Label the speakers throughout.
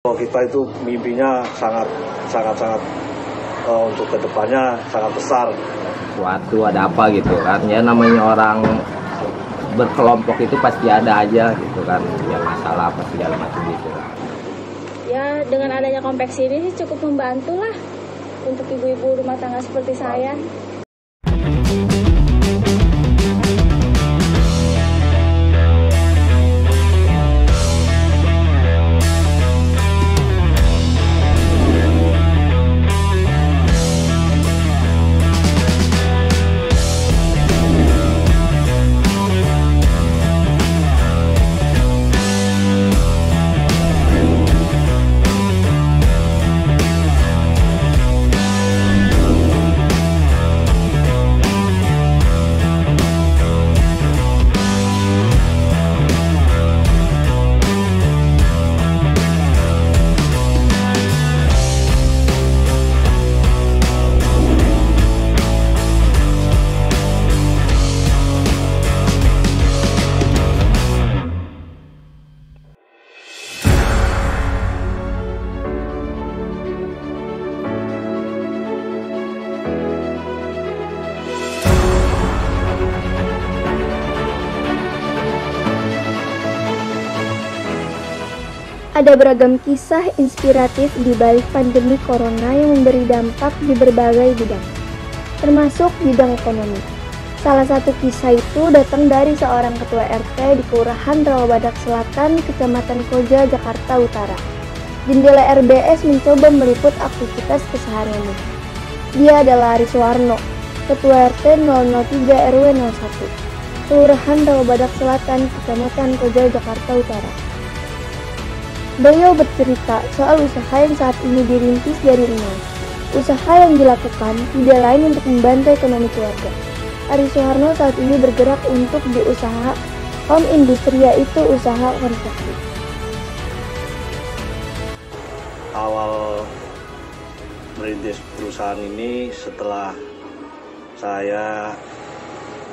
Speaker 1: Kita itu mimpinya sangat untuk kedepannya sangat besar.
Speaker 2: Waktu ada apa gitu kan, ya namanya orang berkelompok itu pasti ada aja gitu kan, ya masalah apa segala macam gitu.
Speaker 3: Ya dengan adanya kompleks ini sih cukup membantu lah untuk ibu-ibu rumah tangga seperti saya.
Speaker 4: Ada beragam kisah inspiratif di balik pandemi corona yang memberi dampak di berbagai bidang, termasuk bidang ekonomi. Salah satu kisah itu datang dari seorang ketua RT di Kelurahan Rawabadak Selatan, Kecamatan Koja, Jakarta Utara. Jendela RBS mencoba meliput aktivitas kesehariannya. Dia adalah Ari Suwarno, Ketua RT 003 RW 01, Kelurahan Rawabadak Selatan, Kecamatan Koja, Jakarta Utara. Beliau bercerita soal usaha yang saat ini dirintis dari nol. Usaha yang dilakukan tidak lain untuk membantu ekonomi keluarga. Ari Suwarno saat ini bergerak untuk di usaha home industri, yaitu usaha konstruksi.
Speaker 1: Awal merintis perusahaan ini setelah saya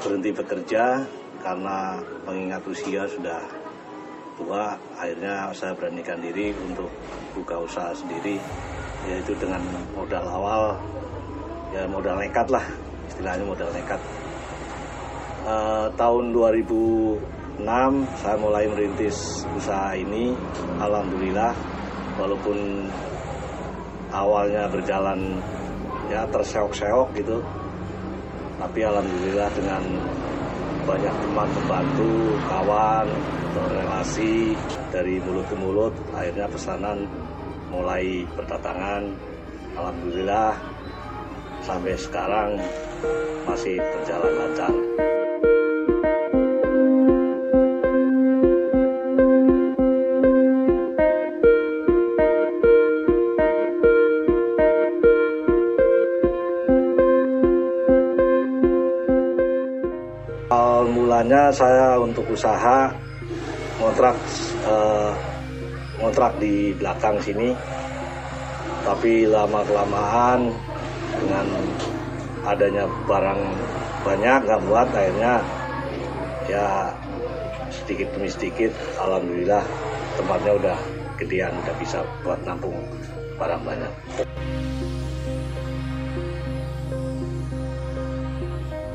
Speaker 1: berhenti bekerja karena mengingat usia sudah tua, akhirnya saya beranikan diri untuk buka usaha sendiri, yaitu dengan modal awal, ya modal nekat lah, istilahnya modal nekat. Tahun 2006 saya mulai merintis usaha ini. Alhamdulillah, walaupun awalnya berjalan ya terseok-seok gitu, tapi alhamdulillah dengan banyak teman membantu, kawan, relasi dari mulut ke mulut, akhirnya pesanan mulai berdatangan. Alhamdulillah sampai sekarang masih berjalan lancar. Awal mulanya saya untuk usaha ngontrak di belakang sini, tapi lama-kelamaan dengan adanya barang banyak nggak muat, akhirnya ya sedikit demi sedikit alhamdulillah tempatnya udah gedean, udah bisa buat nampung barang banyak.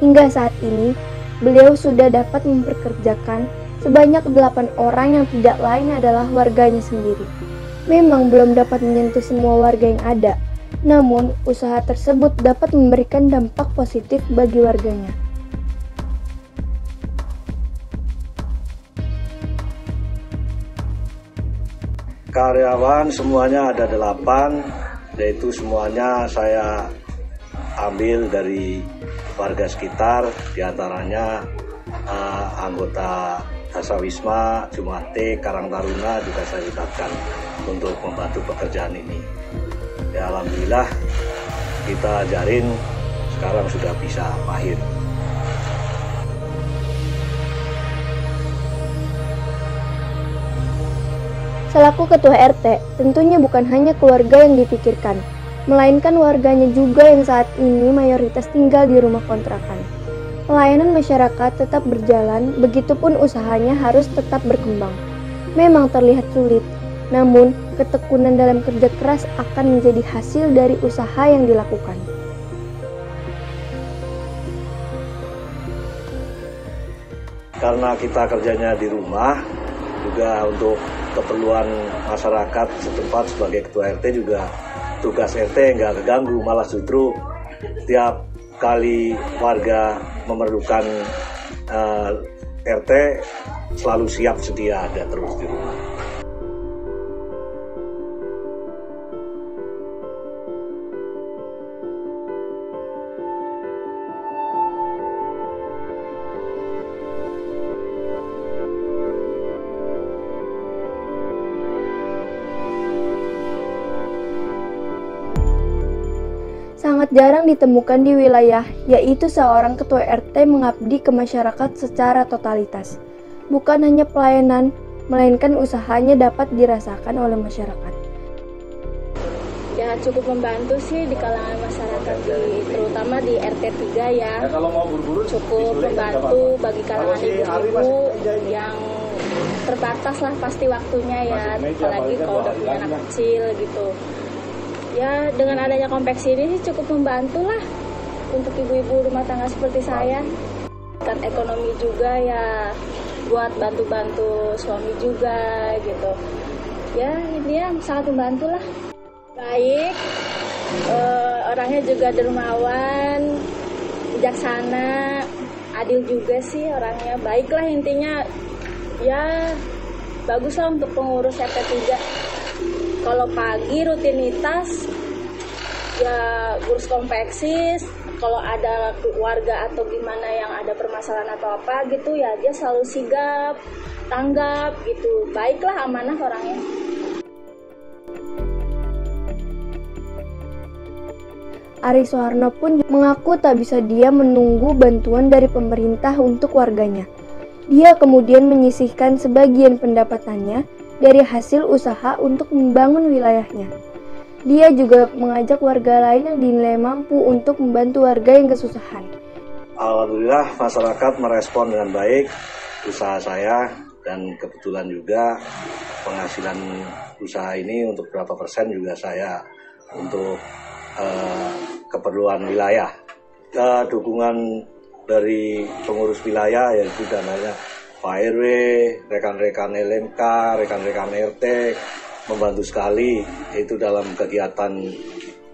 Speaker 4: Hingga saat ini beliau sudah dapat memperkerjakan sebanyak 8 orang yang tidak lain adalah warganya sendiri. Memang belum dapat menyentuh semua warga yang ada, namun usaha tersebut dapat memberikan dampak positif bagi warganya.
Speaker 1: Karyawan semuanya ada 8, yaitu semuanya saya ambil dari warga sekitar, diantaranya anggota Dasawisma, Jumate, Karang Taruna juga saya libatkan untuk membantu pekerjaan ini. Ya alhamdulillah kita ajarin sekarang sudah bisa mahir.
Speaker 4: Selaku ketua RT, tentunya bukan hanya keluarga yang dipikirkan, melainkan warganya juga yang saat ini mayoritas tinggal di rumah kontrakan. Pelayanan masyarakat tetap berjalan, begitupun usahanya harus tetap berkembang. Memang terlihat sulit, namun ketekunan dalam kerja keras akan menjadi hasil dari usaha yang dilakukan.
Speaker 1: Karena kita kerjanya di rumah, juga untuk keperluan masyarakat setempat sebagai ketua RT juga tugas RT nggak keganggu, malah justru tiap kali warga memerlukan RT selalu siap sedia ada terus di rumah.
Speaker 4: Sangat jarang ditemukan di wilayah, yaitu seorang ketua RT mengabdi ke masyarakat secara totalitas. Bukan hanya pelayanan, melainkan usahanya dapat dirasakan oleh masyarakat.
Speaker 3: Ya cukup membantu sih di kalangan masyarakat, terutama di RT 3 ya. Cukup membantu bagi kalangan ibu-ibu yang terbatas lah pasti waktunya ya, apalagi kalau udah punya anak kecil gitu. Ya dengan adanya konveksi ini sih cukup membantu lah untuk ibu-ibu rumah tangga seperti saya. Kan ekonomi juga ya, buat bantu-bantu suami juga gitu. Ya ini sangat membantu lah. Baik, orangnya juga dermawan, bijaksana, adil juga sih orangnya. Baiklah intinya, ya baguslah untuk pengurus RT 3. Kalau pagi rutinitas ya ngurus konveksi, kalau ada keluarga atau gimana yang ada permasalahan atau apa gitu ya dia selalu sigap, tanggap gitu. Baiklah, amanah orangnya.
Speaker 4: Ari Soeharno pun mengaku tak bisa dia menunggu bantuan dari pemerintah untuk warganya. Dia kemudian menyisihkan sebagian pendapatannya dari hasil usaha untuk membangun wilayahnya. Dia juga mengajak warga lain yang dinilai mampu untuk membantu warga yang kesusahan.
Speaker 1: Alhamdulillah masyarakat merespon dengan baik usaha saya, dan kebetulan juga penghasilan usaha ini untuk berapa persen juga saya untuk keperluan wilayah. Dukungan dari pengurus wilayah yaitu dananya Pak RW, rekan-rekan LMK, rekan-rekan RT membantu sekali itu dalam kegiatan.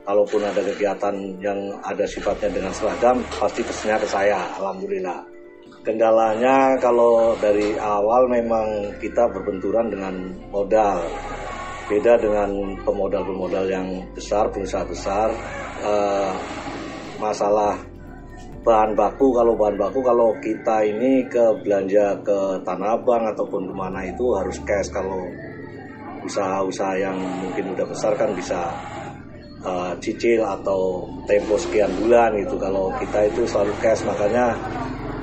Speaker 1: Kalaupun ada kegiatan yang ada sifatnya dengan seragam, pasti pesannya ke saya, alhamdulillah. Kendalanya kalau dari awal memang kita berbenturan dengan modal. Beda dengan pemodal-pemodal yang besar, pengusaha besar. Masalah bahan baku, kalau kita ini belanja ke Tanah Abang ataupun kemana itu harus cash. Kalau usaha-usaha yang mungkin udah besar kan bisa cicil atau tempo sekian bulan gitu. Kalau kita itu selalu cash, makanya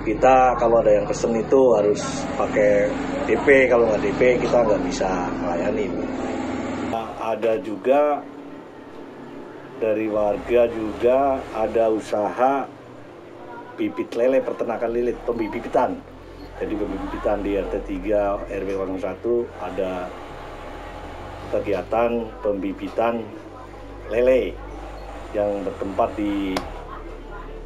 Speaker 1: kita kalau ada yang pesen itu harus pakai DP. Kalau nggak DP kita nggak bisa melayani. Ada juga dari warga juga ada usaha bibit lele, peternakan lele, pembibitan. Jadi pembibitan di RT 3 RW 01 ada kegiatan pembibitan lele yang bertempat di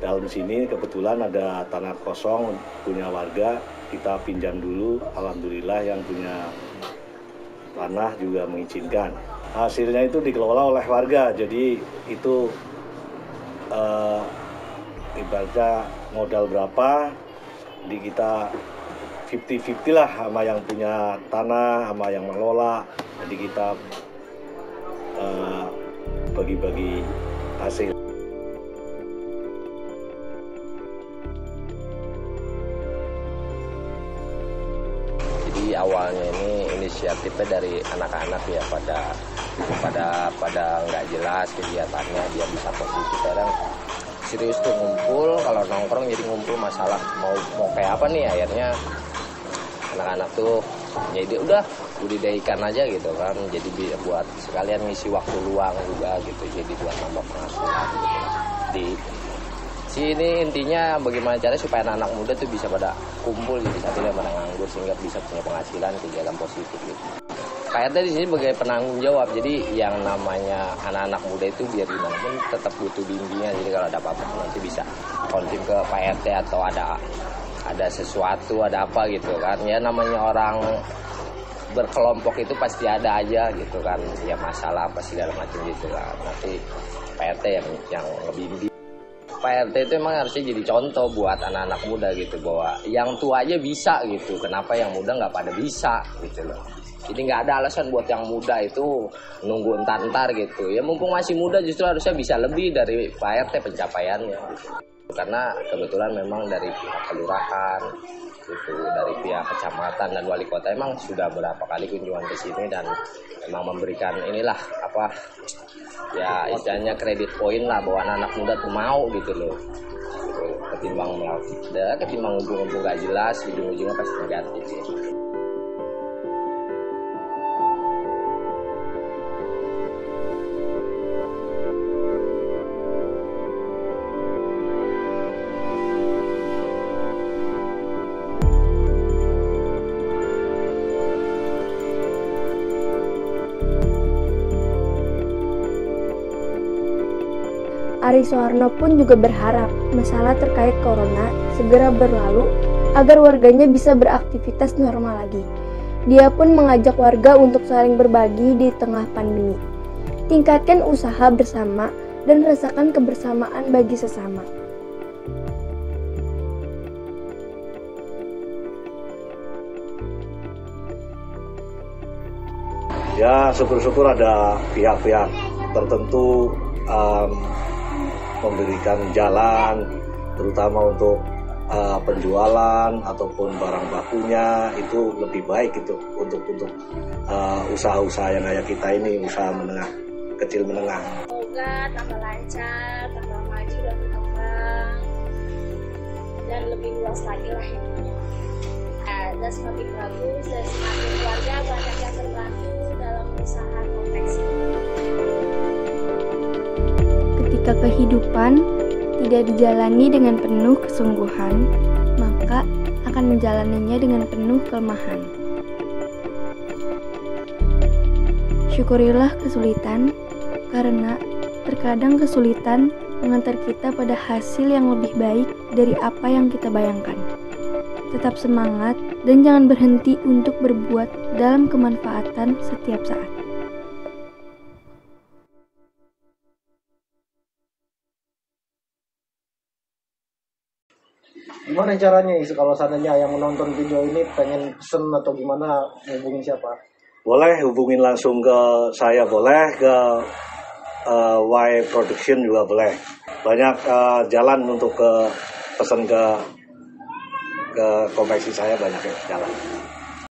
Speaker 1: dalam sini. Kebetulan ada tanah kosong punya warga, kita pinjam dulu. Alhamdulillah yang punya tanah juga mengizinkan. Hasilnya itu dikelola oleh warga, jadi itu ibaratnya modal berapa, jadi kita 50-50 lah sama yang punya tanah, sama yang mengelola. Jadi kita bagi-bagi hasil.
Speaker 2: Jadi awalnya ini inisiatifnya dari anak-anak ya, pada nggak jelas kegiatannya, dia bisa posisi sekarang serius tuh ngumpul. Kalau nongkrong jadi ngumpul masalah mau kayak apa nih, akhirnya anak-anak tuh jadi udah budidaya ikan aja gitu kan, jadi buat sekalian ngisi waktu luang juga gitu, jadi buat nambah penghasilan gitu. Di sini intinya bagaimana caranya supaya anak-anak muda tuh bisa pada kumpul gitu sambil pada nganggur, sehingga bisa punya penghasilan, kegiatan positif gitu. Pak RT di sini sebagai penanggung jawab. Jadi yang namanya anak-anak muda itu biar gimana pun tetap butuh bimbingan. Jadi kalau ada apa-apa nanti bisa kontak ke Pak RT atau ada sesuatu, ada apa gitu kan. Ya namanya orang berkelompok itu pasti ada aja gitu kan. Ya masalah apa segala macam gitu kan. Nanti Pak RT yang lebih Pak RT itu emang harusnya jadi contoh buat anak-anak muda gitu, bahwa yang tua aja bisa gitu, kenapa yang muda nggak pada bisa gitu loh. Jadi nggak ada alasan buat yang muda itu nunggu entar gitu. Ya mumpung masih muda justru harusnya bisa lebih dari Pak RT pencapaiannya gitu. Karena kebetulan memang dari pihak kelurahan gitu, dari pihak kecamatan dan wali kota emang sudah beberapa kali kunjungan ke sini dan memang memberikan inilah apa ya istilahnya kredit poin lah bahwa anak muda tuh mau gitu loh. Ketimbang ujung-ujung gak jelas, ujung-ujungnya pasti negatif gitu.
Speaker 4: Ari Soeharno pun juga berharap masalah terkait corona segera berlalu agar warganya bisa beraktivitas normal lagi. Dia pun mengajak warga untuk saling berbagi di tengah pandemi. Tingkatkan usaha bersama dan rasakan kebersamaan bagi sesama.
Speaker 1: Ya syukur-syukur ada pihak-pihak tertentu memberikan jalan, terutama untuk penjualan ataupun barang bakunya itu lebih baik gitu untuk usaha-usaha yang kayak kita ini, usaha menengah, kecil menengah.
Speaker 3: Semoga tambah lancar, tambah maju dan berkembang dan lebih luas lagi lah intinya. Dan semakin bagus dan semakin keluarga banyak yang terbantu dalam usaha konveksi.
Speaker 4: Ketika kehidupan tidak dijalani dengan penuh kesungguhan, maka akan menjalaninya dengan penuh kelemahan. Syukurilah kesulitan, karena terkadang kesulitan mengantar kita pada hasil yang lebih baik dari apa yang kita bayangkan. Tetap semangat dan jangan berhenti untuk berbuat dalam kemanfaatan setiap saat.
Speaker 5: Gimana caranya kalau seandainya yang menonton video ini pengen pesen atau gimana, hubungin siapa?
Speaker 1: Boleh hubungin langsung ke saya, boleh ke Y Production juga boleh. Banyak jalan untuk ke pesan ke konveksi saya, banyak ya jalan.